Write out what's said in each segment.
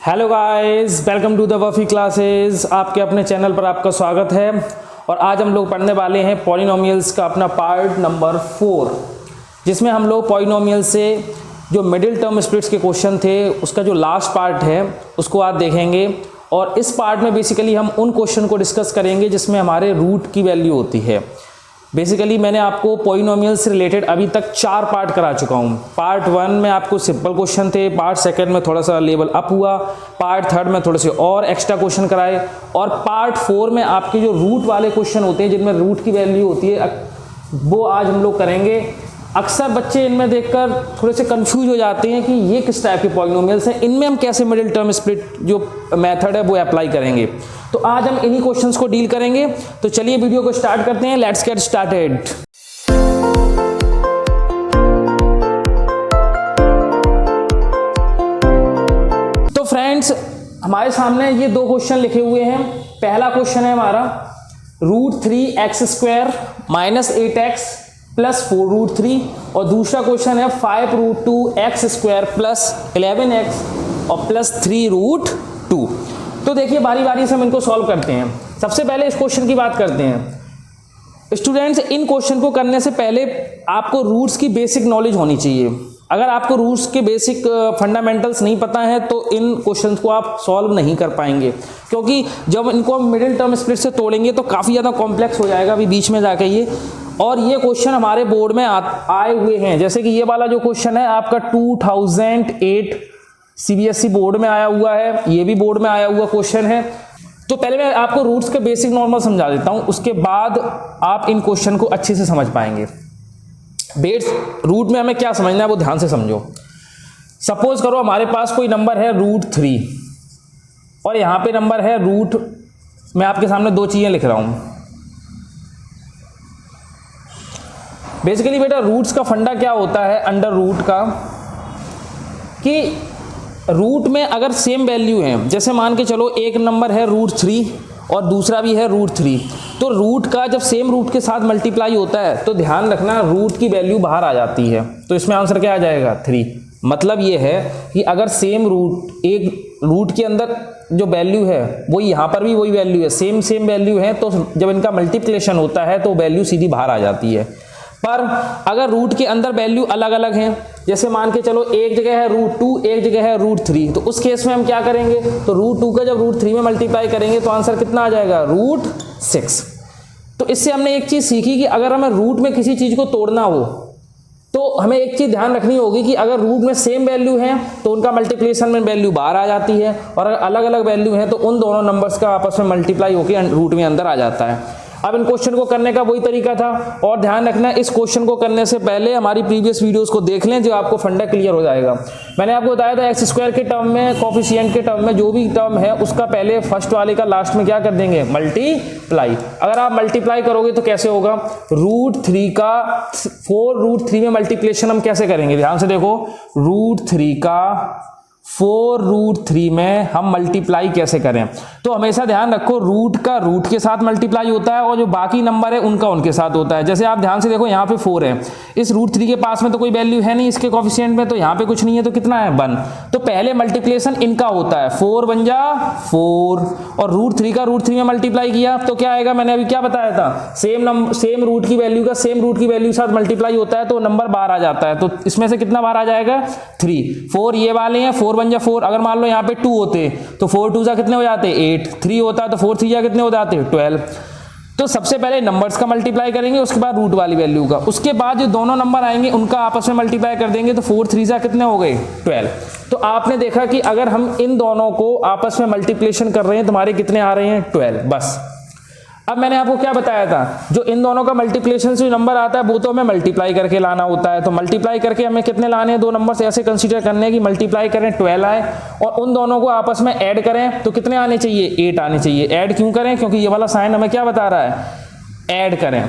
Hello guys, welcome to the वफी classes. आपके अपने चैनल पर आपका स्वागत है। और आज हम लोग पढ़ने वाले हैं पॉलिनोमियल्स का अपना पार्ट नंबर 4, जिसमें हम लोग पॉलिनोमियल से जो मिडिल टर्म स्प्लिट्स के क्वेश्चन थे उसका जो लास्ट पार्ट है उसको आज देखेंगे। और इस पार्ट में बेसिकली हम उन क्वेश्चन को डिस्कस करेंगे जिसमें हमारे रूट की वैल्यू होती है। बेसिकली मैंने आपको पॉलिनोमियल से रिलेटेड अभी तक 4 पार्ट करा चुका हूँ। पार्ट 1 में आपको सिंपल क्वेश्चन थे, पार्ट 2 में थोड़ा सा लेवल अप हुआ, पार्ट 3 में थोड़े से और एक्स्ट्रा क्वेश्चन कराए, और पार्ट 4 में आपके जो रूट वाले क्वेश्चन होते हैं जिनमें रूट की वैल्यू होती है वो आज हम लोग करेंगे। अक्सर बच्चे इनमें देखकर थोड़े से कंफ्यूज हो जाते हैं कि ये किस टाइप के पॉलिनोमियल्स हैं, इनमें हम कैसे मिडिल टर्म स्प्लिट जो मेथड है वो अप्लाई करेंगे। तो आज हम इन्हीं क्वेश्चंस को डील करेंगे। तो चलिए वीडियो को स्टार्ट करते हैं। Let's get started. तो फ्रेंड्स, हमारे सामने ये 2 क्वेश्चन लिखे हुए हैं। पहला क्वेश्चन है हमारा √3x² - 8x + 4√3, और दूसरा क्वेश्चन है 5√2x² + 11x और +3√2। तो देखिए बारी बारी से हम इनको सॉल्व करते हैं। सबसे पहले इस क्वेश्चन की बात करते हैं। स्टूडेंट्स, इन क्वेश्चन को करने से पहले आपको रूट्स की बेसिक नॉलेज होनी चाहिए। अगर आपको रूट्स के बेसिक फंडामेंटल्स नहीं पता है तो इन क्वेश्चंस को आप सॉल्व नहीं कर पाएंगे, क्योंकि जब इनको हम मिडिल टर्म स्प्लिट से तोड़ेंगे तो काफ़ी ज़्यादा कॉम्प्लेक्स हो जाएगा अभी बीच में जाके ये। और ये क्वेश्चन हमारे बोर्ड में आए हुए हैं, जैसे कि ये वाला जो क्वेश्चन है आपका 2008 सीबीएसई बोर्ड में आया हुआ है, ये भी बोर्ड में आया हुआ क्वेश्चन है। तो पहले मैं आपको रूट्स के बेसिक नॉर्मल समझा देता हूं, उसके बाद आप इन क्वेश्चन को अच्छे से समझ पाएंगे। बेस रूट में हमें क्या समझना है वो ध्यान से समझो। सपोज करो हमारे पास कोई नंबर है √3 और यहां पे नंबर है रूट, मैं आपके सामने 2 चीजें लिख रहा हूं। बेसिकली बेटा रूट्स का फंडा क्या होता है अंडर रूट का, कि रूट में अगर सेम वैल्यू है, जैसे मान के चलो एक नंबर है √3 और दूसरा भी है √3, तो रूट का जब सेम रूट के साथ मल्टीप्लाई होता है तो ध्यान रखना रूट की वैल्यू बाहर आ जाती है। तो इसमें आंसर क्या आ जाएगा 3। मतलब ये है कि अगर सेम रूट, एक रूट के अंदर जो वैल्यू है वो यहाँ पर भी वही वैल्यू है, सेम वैल्यू है, तो जब इनका मल्टीप्लिकेशन होता है तो वैल्यू सीधी बाहर आ जाती है। पर अगर रूट के अंदर वैल्यू अलग अलग हैं, जैसे मान के चलो एक जगह है √2 एक जगह है √3, तो उस केस में हम क्या करेंगे, तो √2 का जब √3 में मल्टीप्लाई करेंगे तो आंसर कितना आ जाएगा √6। तो इससे हमने एक चीज सीखी कि अगर हमें रूट में किसी चीज को तोड़ना हो तो हमें एक चीज ध्यान रखनी होगी कि अगर रूट में सेम वैल्यू है तो उनका मल्टीप्लिकेशन में वैल्यू बाहर आ जाती है, और अगर अलग अलग वैल्यू है तो उन दोनों नंबर्स का आपस में मल्टीप्लाई होकर रूट में अंदर आ जाता है। अब इन क्वेश्चन को करने का वही तरीका था, और ध्यान रखना इस क्वेश्चन को करने से पहले हमारी प्रीवियस वीडियोस को देख लें, जो आपको फंडा क्लियर हो जाएगा। मैंने आपको बताया था x² के टर्म में, कोफिशिएंट के टर्म में जो भी टर्म है उसका पहले फर्स्ट वाले का लास्ट में क्या कर देंगे, मल्टीप्लाई। अगर आप मल्टीप्लाई करोगे तो कैसे होगा, √3 का 4√3 में मल्टीप्लिकेशन हम कैसे करेंगे, ध्यान से देखो, √3 का 4√3 में हम मल्टीप्लाई कैसे करें। तो हमेशा ध्यान रखो रूट का रूट के साथ मल्टीप्लाई होता है और जो बाकी नंबर है उनका उनके साथ होता है। जैसे आप ध्यान से देखो यहाँ पे 4 है, इस √3 के पास में तो कोई वैल्यू है नहीं इसके कोफिशिएंट में, तो यहाँ पे कुछ नहीं है, तो कितना है 1। तो पहले मल्टीप्लिकेशन इनका होता है, 4 × 4, और √3 का √3 में मल्टीप्लाई किया तो क्या आएगा, मैंने अभी क्या बताया था, सेम रूट की वैल्यू का सेम रूट की वैल्यू के साथ मल्टीप्लाई होता है तो नंबर बाहर आ जाता है। तो इसमें से कितना बाहर आ जाएगा 3। 4 ये वाले हैं, 4 × 4, अगर मान लो यहाँ पे 2 होते तो 4 × 2 कितने हो जाते 8, 3 होता तो 4 × 3 कितने हो जाते 12। तो सबसे पहले नंबर्स का मल्टीप्लाई करेंगे, उसके बाद रूट वाली वैल्यू का, उसके बाद जो दोनों नंबर आएंगे उनका आपस में मल्टीप्लाई कर देंगे, तो 4 × 3 कितने हो गए 12। तो आपने देखा कि अगर हम इन दोनों को आपस में मल्टीप्लिकेशन कर रहे हैं तुम्हारे कितने आ रहे हैं 12 बस। अब मैंने आपको क्या बताया था, जो इन दोनों का मल्टीप्लिकेशन से नंबर आता है वो तो हमें मल्टीप्लाई करके लाना होता है। तो मल्टीप्लाई करके हमें कितने लाने हैं, 2 नंबर से ऐसे कंसीडर करने की मल्टीप्लाई करें 12 आए, और उन दोनों को आपस में ऐड करें तो कितने आने चाहिए 8 आने चाहिए। ऐड क्यों करें, क्योंकि ये वाला साइन हमें क्या बता रहा है, ऐड करें,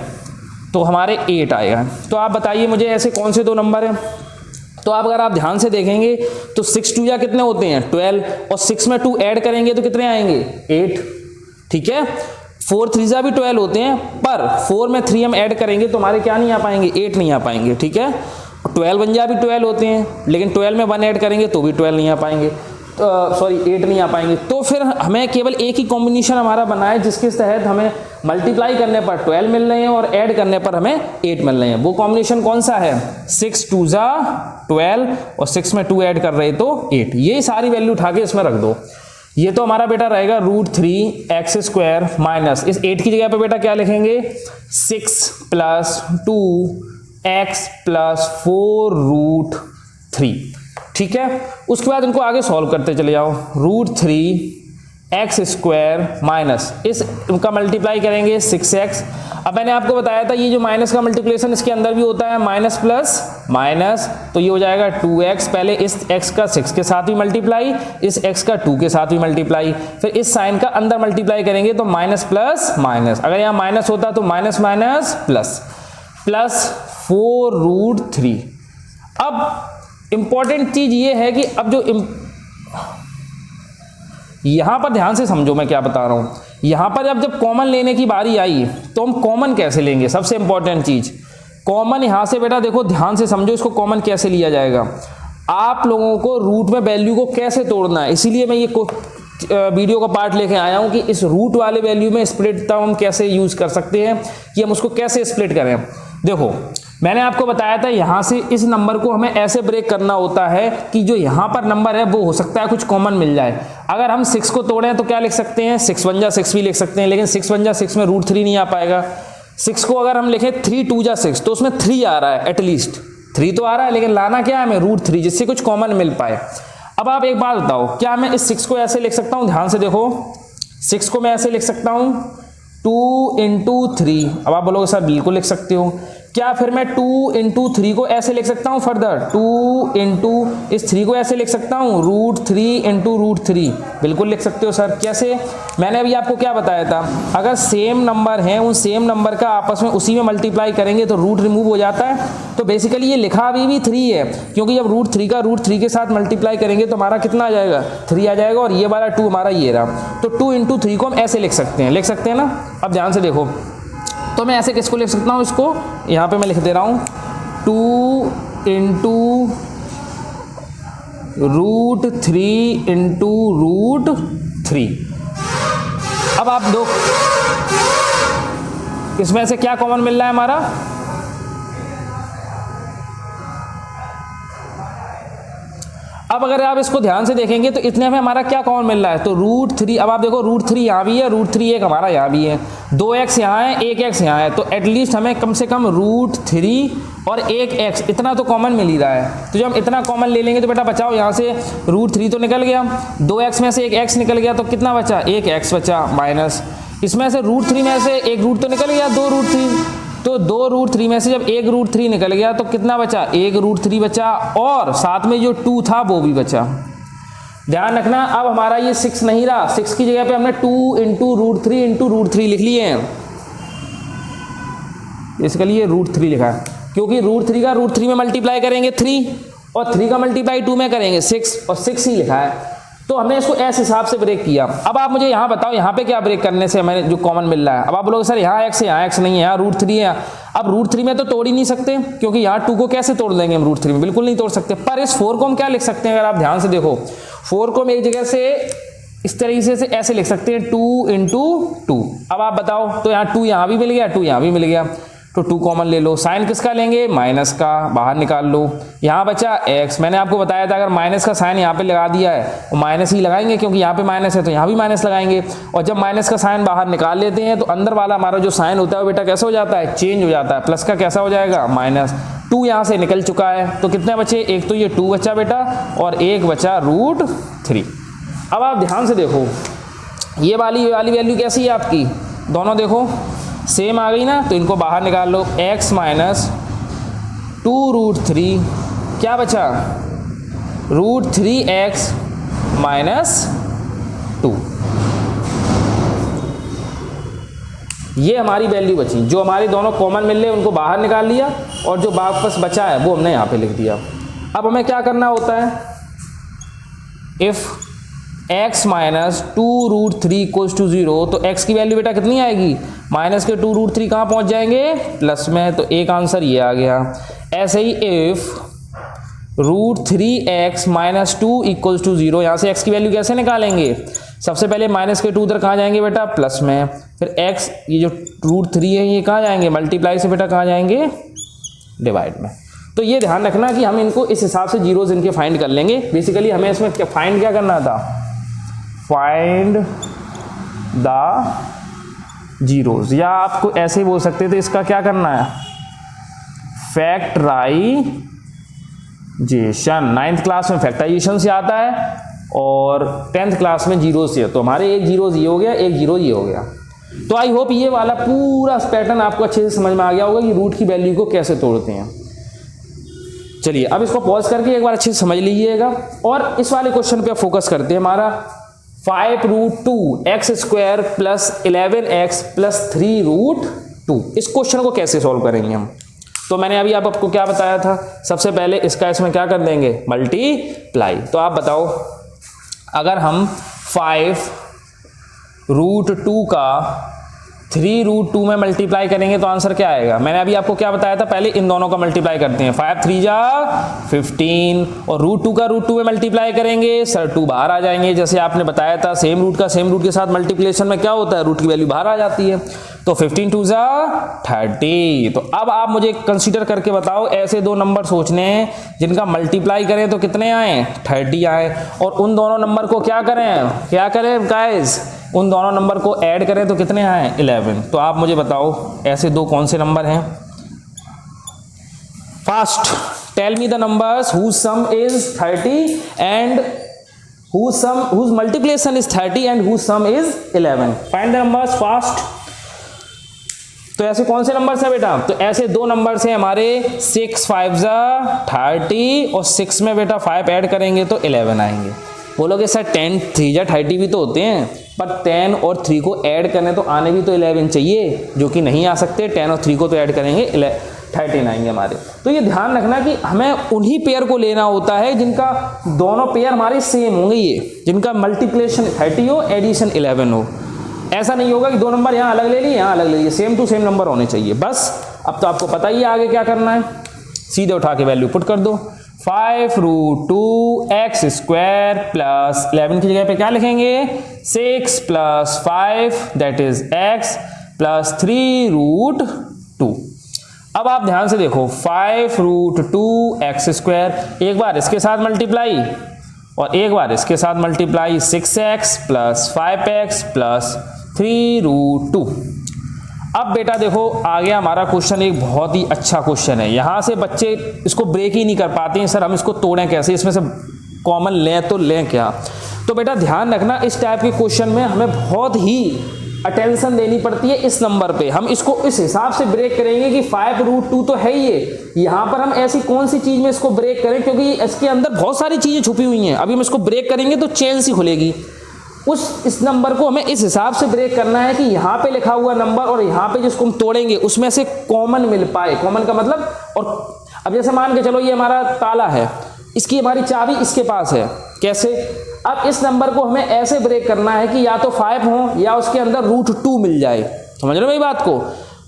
तो हमारे 8 आएगा। तो आप बताइए मुझे ऐसे कौन से 2 नंबर हैं। तो आप अगर आप ध्यान से देखेंगे तो 6 × 2 कितने होते हैं 12, और 6 में 2 ऐड करेंगे तो कितने आएंगे 8। ठीक है, 4 × 3 भी 12 होते हैं, पर 4 में 3 हम ऐड करेंगे तो हमारे क्या नहीं आ पाएंगे 8 नहीं आ पाएंगे। ठीक है, 12 × 2 भी 12 होते हैं, लेकिन 12 में 1 ऐड करेंगे तो भी 12 नहीं आ पाएंगे। सॉरी 8 नहीं आ पाएंगे। तो फिर हमें केवल एक ही कॉम्बिनेशन हमारा बना है जिसके तहत हमें मल्टीप्लाई करने पर 12 मिल रहे हैं और ऐड करने पर हमें 8 मिल रहे हैं। वो कॉम्बिनेशन कौन सा है? 6 2 जा 12 और 6 में 2 ऐड कर रहे तो 8। ये सारी वैल्यू उठा के इसमें रख दो। ये तो हमारा बेटा रहेगा √3x² माइनस इस 8 की जगह पे बेटा क्या लिखेंगे? 6 + 2x + 4√3। ठीक है, उसके बाद इनको आगे सॉल्व करते चले जाओ। √3x² माइनस इनका मल्टीप्लाई करेंगे 6x। अब मैंने आपको बताया था ये जो माइनस का मल्टीप्लिकेशन इसके अंदर भी होता है, माइनस प्लस माइनस, तो ये हो जाएगा 2x। पहले इस x का 6 के साथ भी मल्टीप्लाई, इस x का 2 के साथ भी मल्टीप्लाई, फिर इस साइन का अंदर मल्टीप्लाई करेंगे तो माइनस प्लस माइनस, अगर यहाँ माइनस होता तो माइनस माइनस प्लस, प्लस 4√3। अब इंपॉर्टेंट चीज ये है कि अब जो यहां पर ध्यान से समझो मैं क्या बता रहा हूं। यहां पर जब कॉमन लेने की बारी आई तो हम कॉमन कैसे लेंगे? सबसे इंपॉर्टेंट चीज कॉमन। यहां से बेटा देखो ध्यान से समझो इसको कॉमन कैसे लिया जाएगा। आप लोगों को रूट में वैल्यू को कैसे तोड़ना है, इसीलिए मैं ये वीडियो का पार्ट लेके आया हूं कि इस रूट वाले वैल्यू में स्प्लिट हम कैसे यूज कर सकते हैं, कि हम उसको कैसे स्प्लिट करें। देखो मैंने आपको बताया था यहां से इस नंबर को हमें ऐसे ब्रेक करना होता है कि जो यहां पर नंबर है वो हो सकता है कुछ कॉमन मिल जाए। अगर हम 6 को तोड़ें तो क्या लिख सकते हैं? 6 1 जा 6 भी लिख सकते हैं, लेकिन 6 1 जा 6 में √3 नहीं आ पाएगा। 6 को अगर हम लिखें 3 2 जा 6 तो उसमें 3 आ रहा है, एटलीस्ट 3 तो आ रहा है, लेकिन लाना क्या है हमें? √3, जिससे कुछ कॉमन मिल पाए। अब आप एक बात बताओ, क्या मैं इस 6 को ऐसे लिख सकता हूं? ध्यान से देखो 6 को मैं ऐसे लिख सकता हूं 2 × 3। अब आप बोलोगे सर बिल्कुल लिख सकते हो। क्या फिर मैं 2 × 3 को ऐसे लिख सकता हूं? फर्दर 2 × इस 3 को ऐसे लिख सकता हूं √3 × √3। बिल्कुल लिख सकते हो सर। कैसे? मैंने अभी आपको क्या बताया था, अगर सेम नंबर है उन सेम नंबर का आपस में उसी में मल्टीप्लाई करेंगे तो रूट रिमूव हो जाता है। तो बेसिकली ये लिखा अभी भी 3 है, क्योंकि जब √3 का √3 के साथ मल्टीप्लाई करेंगे तो हमारा कितना आ जाएगा? 3 आ जाएगा, और ये वाला 2 हमारा ये रहा। तो 2 × 3 को हम ऐसे लिख सकते हैं, लिख सकते हैं ना। अब ध्यान से देखो, तो मैं ऐसे किसको लिख सकता हूँ? इसको यहाँ पे मैं लिख दे रहा हूँ 2 × √3 × √3। अब आप दो इसमें से क्या कॉमन मिल रहा है हमारा? अब अगर आप इसको ध्यान से देखेंगे तो इतने में हमारा क्या कॉमन मिल रहा है? तो √3। अब आप देखो √3 यहाँ भी है, √3 एक हमारा यहाँ भी है, 2x यहाँ है, 1x यहाँ है, तो एटलीस्ट हमें कम से कम √3 और 1x इतना तो कॉमन मिल ही रहा है। तो जब हम इतना कॉमन ले लेंगे तो बेटा बचाओ, यहाँ से √3 तो निकल गया, 2x में से एक x निकल गया, तो कितना बचा? 1x बचा, माइनस इसमें से √3 में से एक रूट तो निकल गया, 2 √3, तो 2 √3 में से जब 1 √3 निकल गया तो कितना बचा? 1 √3 बचा, और साथ में जो 2 था वो भी बचा। ध्यान रखना, अब हमारा ये 6 नहीं रहा, 6 की जगह पे हमने 2 × √3 × √3 लिख लिए हैं। इसके लिए √3 लिखा है, क्योंकि √3 का √3 में मल्टीप्लाई करेंगे 3, और 3 का मल्टीप्लाई 2 में करेंगे 6, और 6 ही लिखा है। तो हमने इसको ऐसे हिसाब से ब्रेक किया। अब आप मुझे यहाँ बताओ, यहाँ पे क्या ब्रेक करने से हमें जो कॉमन मिल रहा है? अब आप बोलोगे सर यहाँ x है, यहाँ x नहीं है, यहाँ √3 है। अब √3 में तो तोड़ ही नहीं सकते, क्योंकि यहाँ 2 को कैसे तोड़ देंगे हम? √3 में बिल्कुल नहीं तोड़ सकते। पर इस 4 को हम क्या लिख सकते हैं? अगर आप ध्यान से देखो, 4 को हम एक जगह से इस तरीके से ऐसे लिख सकते हैं 2 × 2। अब आप बताओ, तो यहाँ 2 यहाँ भी मिल गया, 2 यहाँ भी मिल गया, तो 2 कॉमन ले लो। साइन किसका लेंगे? माइनस का, बाहर निकाल लो। यहाँ बचा x। मैंने आपको बताया था अगर माइनस का साइन यहाँ पे लगा दिया है तो माइनस ही लगाएंगे, क्योंकि यहाँ पे माइनस है तो यहाँ भी माइनस लगाएंगे। और जब माइनस का साइन बाहर निकाल लेते हैं तो अंदर वाला हमारा जो साइन होता है वो बेटा कैसा हो जाता है? चेंज हो जाता है। प्लस का कैसा हो जाएगा? माइनस। 2 यहाँ से निकल चुका है, तो कितने बचे? एक तो ये 2 बचा बेटा, और एक बचा √3। अब आप ध्यान से देखो, ये वाली वैल्यू कैसी है आपकी? दोनों देखो सेम आ गई ना, तो इनको बाहर निकाल लो। x - 2 √3 क्या बचा? √3x - 2। ये हमारी वैल्यू बची। जो हमारी दोनों कॉमन मिल रहे उनको बाहर निकाल लिया, और जो वापस बचा है वो हमने यहाँ पे लिख दिया। अब हमें क्या करना होता है? इफ x - 2 √3 = 0, तो x की वैल्यू बेटा कितनी आएगी? माइनस के 2 √3 कहाँ पहुँच जाएंगे? प्लस में, तो एक आंसर ये आ गया। ऐसे ही if √3x minus 2 equals to 0। यहाँ से x की वैल्यू कैसे निकालेंगे? सबसे पहले माइनस के 2 उधर कहाँ जाएंगे बेटा? प्लस में। फिर x ये जो √3 है ये कहाँ जाएंगे? मल्टीप्लाई से बेटा कहाँ जाएंगे? डिवाइड में। तो ये ध्यान रखना कि हम इनको इस हिसाब से जीरोज इनके फाइंड कर लेंगे। बेसिकली हमें इसमें फाइंड क्या करना था? फाइंड द जीरोज, या आपको ऐसे ही बोल सकते थे, इसका क्या करना है? फैक्टराइजेशन। 9th क्लास में फैक्टराइजेशन से आता है और 10th क्लास में जीरो से। तो हमारे एक जीरो ये हो गया, एक जीरो ये हो गया। तो आई होप ये वाला पूरा पैटर्न आपको अच्छे से समझ में आ गया होगा कि रूट की वैल्यू को कैसे तोड़ते हैं। चलिए अब इसको पॉज करके एक बार अच्छे से समझ लीजिएगा और इस वाले क्वेश्चन पे फोकस करते हैं। हमारा 5√2x² प्लस 11x प्लस 3√2, इस क्वेश्चन को कैसे सॉल्व करेंगे हम? तो मैंने अभी आपको क्या बताया था? सबसे पहले इसका इसमें क्या कर देंगे? मल्टीप्लाई। तो आप बताओ, अगर हम 5√2 का 3√2 में मल्टीप्लाई करेंगे तो आंसर क्या आएगा? मैंने अभी आपको क्या बताया था? पहले इन दोनों का मल्टीप्लाई करते हैं। 5 3 जा 15 और √2 का √2 में मल्टीप्लाई करेंगे, सर 2 बाहर आ जाएंगे। जैसे आपने बताया था सेम रूट का सेम रूट के साथ मल्टीप्लिकेशन में क्या होता है? रूट की वैल्यू बाहर आ जाती है। तो 15 2 जा 30। तो अब आप मुझे कंसीडर करके बताओ, ऐसे दो नंबर सोचने हैं जिनका मल्टीप्लाई करें तो कितने आए? 30 आए। और उन दोनों नंबर को क्या करें गाइस? उन दोनों नंबर को ऐड करें तो कितने आए? 11। तो आप मुझे बताओ ऐसे दो कौन से नंबर हैं? Fast tell me the numbers whose sum is 30 and whose multiplication is 30 and whose sum is 11. Find the numbers fast. तो ऐसे कौन से नंबर्स हैं बेटा? तो ऐसे दो नंबर्स हैं हमारे 6 5 जा 30 और 6 में बेटा 5 ऐड करेंगे तो 11 आएंगे। बोलोगे सर 10 3 जा 30 भी तो होते हैं, पर 10 और 3 को ऐड करने तो आने भी तो 11 चाहिए, जो कि नहीं आ सकते। 10 और 3 को तो ऐड करेंगे 13 आएंगे हमारे। तो ये ध्यान रखना कि हमें उन्हीं पेयर को लेना होता है जिनका दोनों पेयर हमारे सेम होंगे, ये जिनका मल्टीप्लिकेशन 30 हो एडिशन 11 हो। ऐसा नहीं होगा कि दो नंबर यहाँ अलग ले लिए यहाँ अलग ले लिए, सेम टू सेम नंबर होने चाहिए बस। अब तो आपको पता ही है आगे क्या करना है, सीधे उठा के वैल्यू पुट कर दो। 5√2x² प्लस 11 की जगह पे क्या लिखेंगे? 6 + 5 दैट इज x प्लस 3√2। अब आप ध्यान से देखो 5√2x², एक बार इसके साथ मल्टीप्लाई और एक बार इसके साथ multiply, 6x plus 5x plus 3√2। अब बेटा देखो आ गया हमारा क्वेश्चन, एक बहुत ही अच्छा क्वेश्चन है। यहां से बच्चे इसको ब्रेक ही नहीं कर पाते हैं, सर हम इसको तोड़ें कैसे, इसमें से कॉमन लें तो लें क्या? तो बेटा ध्यान रखना इस टाइप के क्वेश्चन में हमें बहुत ही अटेंशन देनी पड़ती है इस नंबर पे। हम इसको इस हिसाब से ब्रेक करेंगे कि 5√2 तो है ये, यहां पर हम ऐसी कौन सी चीज में इसको ब्रेक करें, क्योंकि इसके अंदर बहुत सारी चीजें छुपी हुई हैं। अभी हम इसको ब्रेक करेंगे तो चेन सी खुलेगी। इस नंबर को हमें इस हिसाब से ब्रेक करना है कि यहाँ पे लिखा हुआ नंबर और यहाँ पे जिसको हम तोड़ेंगे उसमें से कॉमन मिल पाए। कॉमन का मतलब, और अब जैसे मान के चलो ये हमारा ताला है, इसकी हमारी चाबी इसके पास है, कैसे? अब इस नंबर को हमें ऐसे ब्रेक करना है कि या तो 5 हो या उसके अंदर √2 मिल जाए। समझ रहे हो मेरी बात को?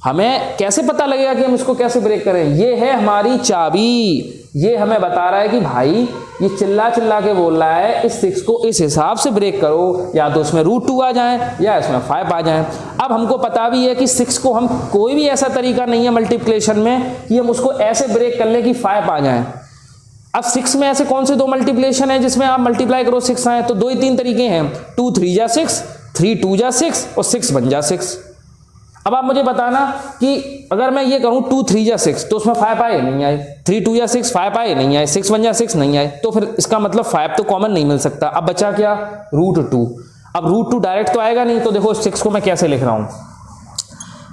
हमें कैसे पता लगेगा कि हम इसको कैसे ब्रेक करें? ये है हमारी चाबी, ये हमें बता रहा है कि भाई ये चिल्ला चिल्ला के बोल रहा है इस 6 को इस हिसाब से ब्रेक करो, या तो उसमें √2 आ जाए या इसमें 5 आ जाए। अब हमको पता भी है कि 6 को हम कोई भी ऐसा तरीका नहीं है मल्टीप्लिकेशन में कि हम उसको ऐसे ब्रेक कर लें कि 5 आ जाए। अब 6 में ऐसे कौन से दो मल्टीप्लिकेशन है जिसमें आप मल्टीप्लाई करो 6 आए? तो 2 ही 3 तरीके हैं, 2 3 जा 6, 3 2 जा 6 और 6 1 जा 6। अब आप मुझे बताना कि अगर मैं ये कहूं 2 3 जा 6 तो उसमें 5 आए नहीं आए, 3 2 जा 6 5 आए नहीं आए, 6 1 जा 6 नहीं आए, तो फिर इसका मतलब 5 तो कॉमन नहीं मिल सकता। अब बचा क्या? √2। अब √2 डायरेक्ट तो आएगा नहीं, तो देखो 6 को मैं कैसे लिख रहा हूं,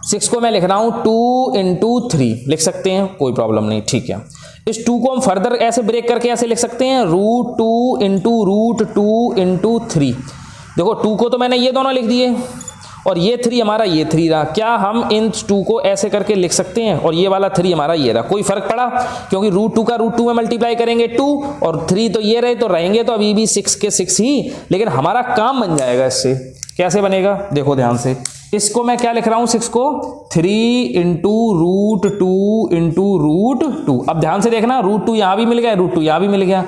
6 को मैं लिख रहा हूं 2 × 3 लिख सकते हैं, कोई प्रॉब्लम नहीं, ठीक है। इस 2 को हम फर्दर ऐसे ब्रेक करके ऐसे लिख सकते हैं √2 × 3। देखो 2 को तो मैंने ये दोनों लिख दिए और ये 3 हमारा ये 3 रहा। क्या हम इन 2 को ऐसे करके लिख सकते हैं और ये वाला 3 हमारा ये रहा? कोई फर्क पड़ा? क्योंकि √2 का √2 में मल्टीप्लाई करेंगे 2 और 3 तो ये रहे, तो रहेंगे तो अभी भी 6 के 6 ही, लेकिन हमारा काम बन जाएगा इससे। कैसे बनेगा देखो ध्यान से। इसको मैं क्या लिख रहा हूं 6 को 3 इंटू रूट 2 इंटू रूट 2। अब ध्यान से देखना, रूट 2 यहां भी मिल गया, रूट 2 यहां भी मिल गया,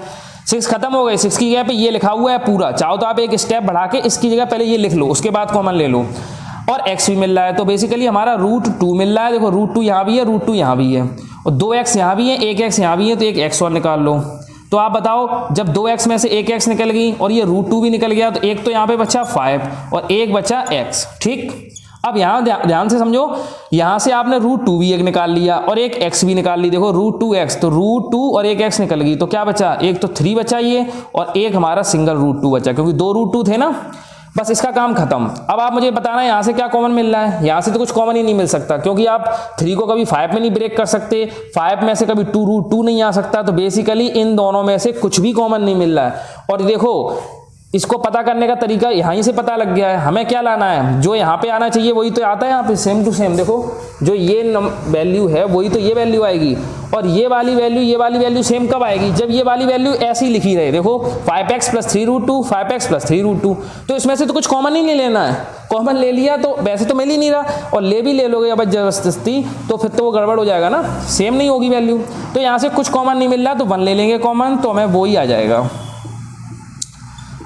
6 खत्म हो गए। 6 की जगह पे ये लिखा हुआ है पूरा, चाहो तो आप एक स्टेप बढ़ा के इसकी जगह पहले ये लिख लो, उसके बाद कॉमन ले लो, और x भी मिल रहा है। तो बेसिकली हमारा रूट 2 मिल रहा है। देखो रूट 2 यहां भी है, रूट 2 यहां भी है, और 2x यहां भी है, 1x यहां भी है, तो एक x और निकाल लो। तो आप बताओ, जब 2x में से 1x निकल गई और ये रूट 2 भी निकल गया, तो एक तो यहाँ पे बचा 5 और एक बचा x। ठीक, अब यहाँ ध्यान से समझो, यहाँ से आपने रूट 2 भी एक निकाल लिया और एक x भी निकाल ली। देखो रूट 2x, तो रूट 2 और एक x निकल गई, तो क्या बचा, एक तो 3 बचा ये, और एक हमारा सिंगल रूट 2 बचा, क्योंकि 2 रूट 2 थे ना। बस इसका काम खत्म। अब आप मुझे बताना यहाँ से क्या कॉमन मिल रहा है। यहाँ से तो कुछ कॉमन ही नहीं मिल सकता, क्योंकि आप 3 को कभी 5 में नहीं ब्रेक कर सकते, 5 में से कभी 2 रूट 2 नहीं आ सकता, तो बेसिकली इन दोनों में से कुछ भी कॉमन नहीं मिल रहा है। और देखो, इसको पता करने का तरीका यहीं से पता लग गया है। हमें क्या लाना है, जो यहाँ पे आना चाहिए वही तो आता है यहाँ पे, सेम टू सेम। देखो जो ये वैल्यू है वही तो ये वैल्यू आएगी, और ये वाली वैल्यू सेम कब आएगी, जब ये वाली वैल्यू ऐसी लिखी रहे। देखो 5x plus 3 root 2, 5x plus 3 root 2, तो इसमें से तो कुछ कॉमन ही नहीं लेना है। कॉमन ले लिया तो वैसे तो मिल ही नहीं रहा, और ले भी ले लोगे अब जबरदस्ती तो फिर तो वो गड़बड़ हो जाएगा ना, सेम नहीं होगी वैल्यू। तो यहाँ से कुछ कॉमन नहीं मिल रहा, तो 1 ले लेंगे कॉमन, तो हमें वो ही आ जाएगा।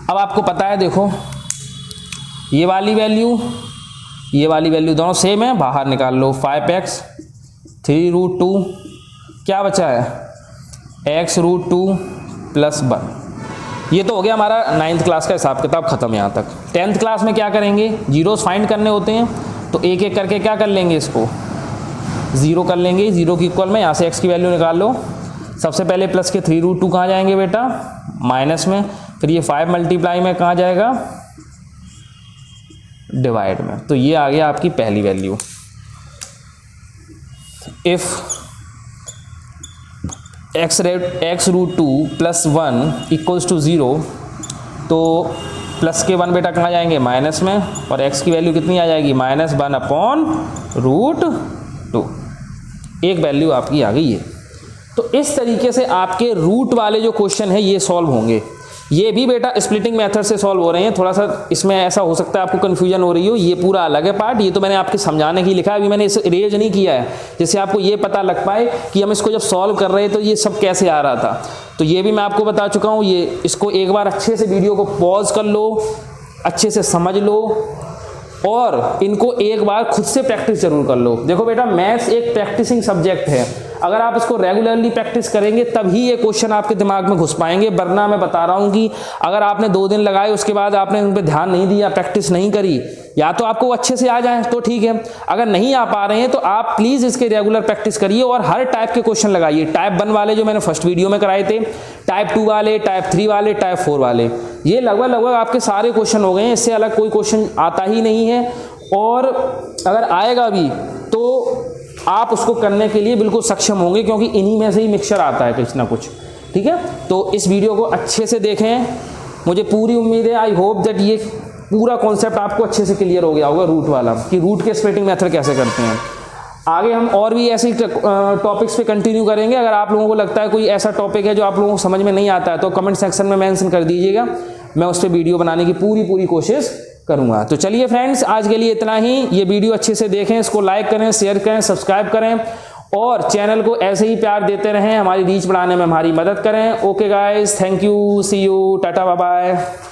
अब आपको पता है, देखो ये वाली वैल्यू दोनों सेम है, बाहर निकाल लो। 5x 3 रूट 2, क्या बचा है x रूट 2 प्लस 1। ये तो हो गया हमारा 9th क्लास का हिसाब किताब खत्म यहाँ तक। 10th क्लास में क्या करेंगे, जीरोस फाइंड करने होते हैं, तो एक एक करके क्या कर लेंगे, इसको 0 कर लेंगे। 0 की इक्वल में यहाँ से x की वैल्यू निकाल लो। सबसे पहले प्लस के 3 रूट 2 कहाँ जाएंगे बेटा, माइनस में, फिर ये 5 मल्टीप्लाई में कहाँ जाएगा, डिवाइड में। तो ये आ गया आपकी पहली value. If x root 2 plus 1 equals to 0, तो प्लस के 1 बेटा कहाँ जाएंगे, माइनस में, और x की वैल्यू कितनी आ जाएगी, -1 अपॉन रूट 2। एक वैल्यू आपकी आ गई है। तो इस तरीके से आपके रूट वाले जो क्वेश्चन है ये सॉल्व होंगे। ये भी बेटा स्प्लिटिंग मेथड से सॉल्व हो रहे हैं। थोड़ा सा इसमें ऐसा हो सकता है आपको कन्फ्यूजन हो रही हो, ये पूरा अलग है पार्ट, ये तो मैंने आपके समझाने की लिखा है, अभी मैंने इसे इरेज नहीं किया है, जिससे आपको ये पता लग पाए कि हम इसको जब सॉल्व कर रहे हैं तो ये सब कैसे आ रहा था। तो ये भी मैं आपको बता चुका हूँ। ये इसको एक बार अच्छे से वीडियो को पॉज कर लो, अच्छे से समझ लो, और इनको एक बार खुद से प्रैक्टिस जरूर कर लो। देखो बेटा, मैथ्स एक प्रैक्टिसिंग सब्जेक्ट है, अगर आप इसको रेगुलरली प्रैक्टिस करेंगे तभी ये क्वेश्चन आपके दिमाग में घुस पाएंगे। वरना मैं बता रहा हूँ कि अगर आपने 2 दिन लगाए, उसके बाद आपने उन पर ध्यान नहीं दिया, प्रैक्टिस नहीं करी, या तो आपको अच्छे से आ जाए तो ठीक है, अगर नहीं आ पा रहे हैं तो आप प्लीज़ इसके रेगुलर प्रैक्टिस करिए, और हर टाइप के क्वेश्चन लगाइए। टाइप 1 वाले जो मैंने फर्स्ट वीडियो में कराए थे, टाइप 2 वाले, टाइप 3 वाले, टाइप 4 वाले, ये लगभग आपके सारे क्वेश्चन हो गए हैं। इससे अलग कोई क्वेश्चन आता ही नहीं है, और अगर आएगा भी तो आप उसको करने के लिए बिल्कुल सक्षम होंगे, क्योंकि इन्हीं में से ही मिक्सचर आता है कुछ ना कुछ। ठीक है, तो इस वीडियो को अच्छे से देखें। मुझे पूरी उम्मीद है, आई होप दैट ये पूरा कॉन्सेप्ट आपको अच्छे से क्लियर हो गया होगा रूट वाला, कि रूट के स्प्लिटिंग मेथड कैसे करते हैं। आगे हम और भी ऐसे टॉपिक्स पे कंटिन्यू करेंगे। अगर आप लोगों को लगता है कोई ऐसा टॉपिक है जो आप लोगों को समझ में नहीं आता है, तो कमेंट सेक्शन में मेंशन कर दीजिएगा, मैं उस पर वीडियो बनाने की पूरी कोशिश करूंगा। तो चलिए फ्रेंड्स, आज के लिए इतना ही। ये वीडियो अच्छे से देखें, इसको लाइक करें, शेयर करें, सब्सक्राइब करें, और चैनल को ऐसे ही प्यार देते रहें, हमारी रीच बढ़ाने में हमारी मदद करें। Okay guys, thank you, see you, tata, bye bye.